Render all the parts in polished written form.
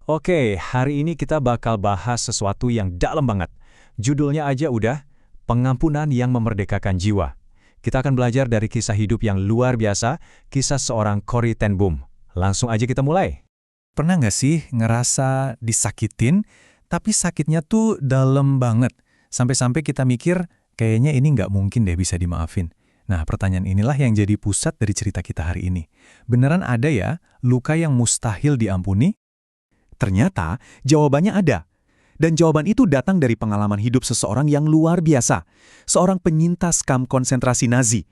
Oke, hari ini kita bakal bahas sesuatu yang dalam banget. Judulnya aja udah, Pengampunan yang Memerdekakan Jiwa. Kita akan belajar dari kisah hidup yang luar biasa, kisah seorang Corrie ten Boom. Langsung aja kita mulai. Pernah nggak sih ngerasa disakitin, tapi sakitnya tuh dalam banget, sampai-sampai kita mikir, kayaknya ini nggak mungkin deh bisa dimaafin. Nah, pertanyaan inilah yang jadi pusat dari cerita kita hari ini. Beneran ada ya luka yang mustahil diampuni? Ternyata jawabannya ada. Dan jawaban itu datang dari pengalaman hidup seseorang yang luar biasa. Seorang penyintas kamp konsentrasi Nazi.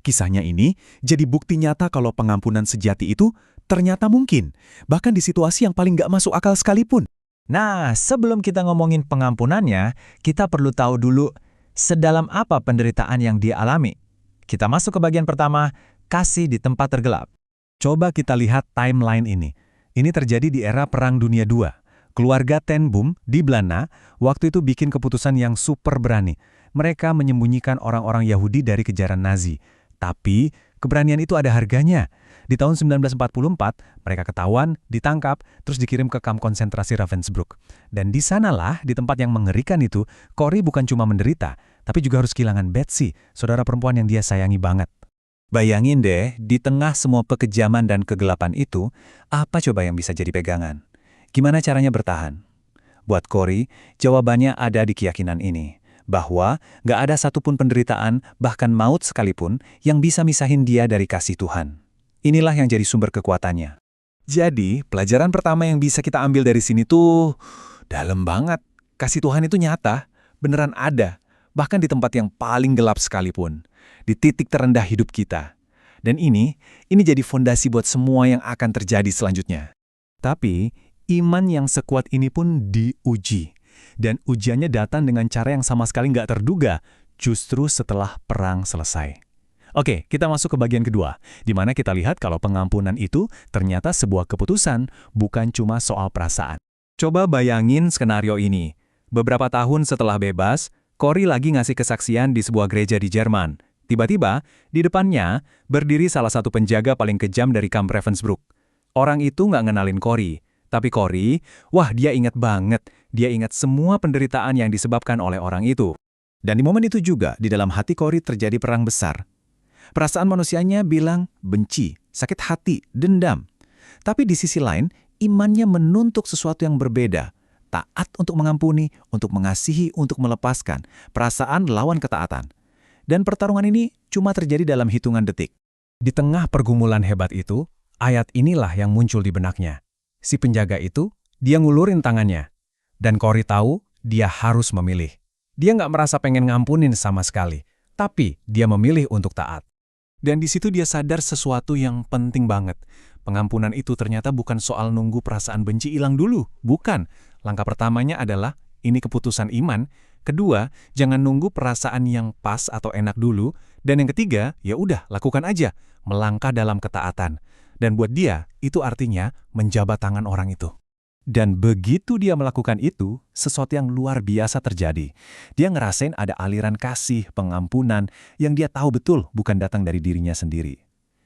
Kisahnya ini jadi bukti nyata kalau pengampunan sejati itu ternyata mungkin. Bahkan di situasi yang paling nggak masuk akal sekalipun. Nah, sebelum kita ngomongin pengampunannya, kita perlu tahu dulu sedalam apa penderitaan yang dia alami. Kita masuk ke bagian pertama, kasih di tempat tergelap. Coba kita lihat timeline ini. Ini terjadi di era Perang Dunia II. Keluarga ten Boom di Belanda waktu itu bikin keputusan yang super berani. Mereka menyembunyikan orang-orang Yahudi dari kejaran Nazi. Tapi keberanian itu ada harganya. Di tahun 1944, mereka ketahuan, ditangkap, terus dikirim ke kamp konsentrasi Ravensbrück. Dan di sanalah, di tempat yang mengerikan itu, Corrie bukan cuma menderita, tapi juga harus kehilangan Betsy, saudara perempuan yang dia sayangi banget. Bayangin deh, di tengah semua pekejaman dan kegelapan itu, apa coba yang bisa jadi pegangan? Gimana caranya bertahan? Buat Corrie, jawabannya ada di keyakinan ini, bahwa gak ada satupun penderitaan, bahkan maut sekalipun, yang bisa misahin dia dari kasih Tuhan. Inilah yang jadi sumber kekuatannya. Jadi, pelajaran pertama yang bisa kita ambil dari sini tuh dalam banget. Kasih Tuhan itu nyata, beneran ada, bahkan di tempat yang paling gelap sekalipun, di titik terendah hidup kita. Dan ini jadi fondasi buat semua yang akan terjadi selanjutnya. Tapi, iman yang sekuat ini pun diuji. Dan ujiannya datang dengan cara yang sama sekali nggak terduga, justru setelah perang selesai. Oke, kita masuk ke bagian kedua, di mana kita lihat kalau pengampunan itu ternyata sebuah keputusan, bukan cuma soal perasaan. Coba bayangin skenario ini. Beberapa tahun setelah bebas, Corrie lagi ngasih kesaksian di sebuah gereja di Jerman. Tiba-tiba, di depannya, berdiri salah satu penjaga paling kejam dari kamp Ravensbrück. Orang itu nggak ngenalin Corrie. Tapi Corrie, wah dia ingat banget. Dia ingat semua penderitaan yang disebabkan oleh orang itu. Dan di momen itu juga, di dalam hati Corrie terjadi perang besar. Perasaan manusianya bilang benci, sakit hati, dendam. Tapi di sisi lain, imannya menuntut sesuatu yang berbeda. Taat untuk mengampuni, untuk mengasihi, untuk melepaskan. Perasaan lawan ketaatan. Dan pertarungan ini cuma terjadi dalam hitungan detik. Di tengah pergumulan hebat itu, ayat inilah yang muncul di benaknya. Si penjaga itu, dia ngulurin tangannya. Dan Corrie tahu, dia harus memilih. Dia nggak merasa pengen ngampunin sama sekali. Tapi dia memilih untuk taat. Dan di situ dia sadar sesuatu yang penting banget. Pengampunan itu ternyata bukan soal nunggu perasaan benci hilang dulu. Bukan. Langkah pertamanya adalah, ini keputusan iman. Kedua, jangan nunggu perasaan yang pas atau enak dulu. Dan yang ketiga, ya udah, lakukan aja. Melangkah dalam ketaatan. Dan buat dia, itu artinya menjabat tangan orang itu. Dan begitu dia melakukan itu, sesuatu yang luar biasa terjadi. Dia ngerasain ada aliran kasih, pengampunan, yang dia tahu betul bukan datang dari dirinya sendiri.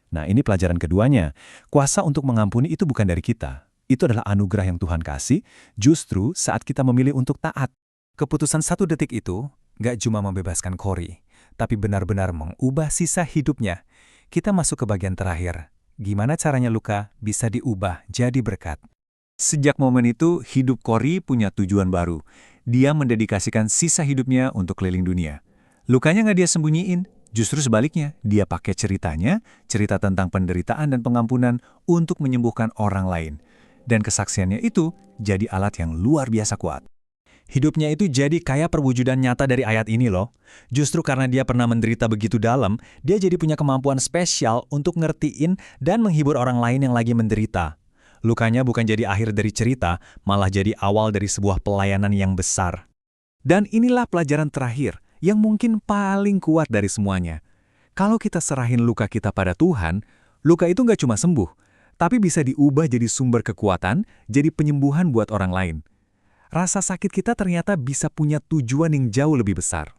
Nah, ini pelajaran keduanya. Kuasa untuk mengampuni itu bukan dari kita. Itu adalah anugerah yang Tuhan kasih, justru saat kita memilih untuk taat. Keputusan 1 detik itu, gak cuma membebaskan Corrie, tapi benar-benar mengubah sisa hidupnya. Kita masuk ke bagian terakhir. Gimana caranya luka bisa diubah jadi berkat? Sejak momen itu, hidup Corrie punya tujuan baru. Dia mendedikasikan sisa hidupnya untuk keliling dunia. Lukanya nggak dia sembunyiin, justru sebaliknya. Dia pakai ceritanya, cerita tentang penderitaan dan pengampunan untuk menyembuhkan orang lain. Dan kesaksiannya itu jadi alat yang luar biasa kuat. Hidupnya itu jadi kayak perwujudan nyata dari ayat ini loh. Justru karena dia pernah menderita begitu dalam, dia jadi punya kemampuan spesial untuk ngertiin dan menghibur orang lain yang lagi menderita. Lukanya bukan jadi akhir dari cerita, malah jadi awal dari sebuah pelayanan yang besar. Dan inilah pelajaran terakhir, yang mungkin paling kuat dari semuanya. Kalau kita serahin luka kita pada Tuhan, luka itu nggak cuma sembuh, tapi bisa diubah jadi sumber kekuatan, jadi penyembuhan buat orang lain. Rasa sakit kita ternyata bisa punya tujuan yang jauh lebih besar.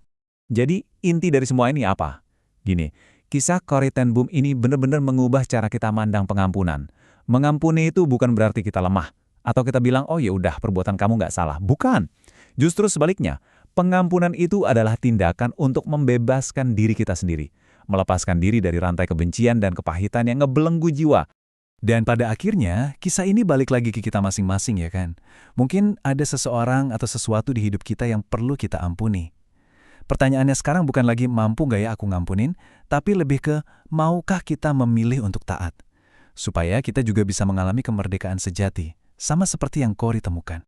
Jadi, inti dari semua ini apa? Gini, kisah Corrie ten Boom ini benar-benar mengubah cara kita mandang pengampunan. Mengampuni itu bukan berarti kita lemah, Atau kita bilang, oh ya udah perbuatan kamu nggak salah. Bukan. Justru sebaliknya, pengampunan itu adalah tindakan untuk membebaskan diri kita sendiri. Melepaskan diri dari rantai kebencian dan kepahitan yang ngebelenggu jiwa. Dan pada akhirnya, kisah ini balik lagi ke kita masing-masing ya kan. Mungkin ada seseorang atau sesuatu di hidup kita yang perlu kita ampuni. Pertanyaannya sekarang bukan lagi mampu nggak ya aku ngampunin, tapi lebih ke maukah kita memilih untuk taat. Supaya kita juga bisa mengalami kemerdekaan sejati, sama seperti yang Corey temukan.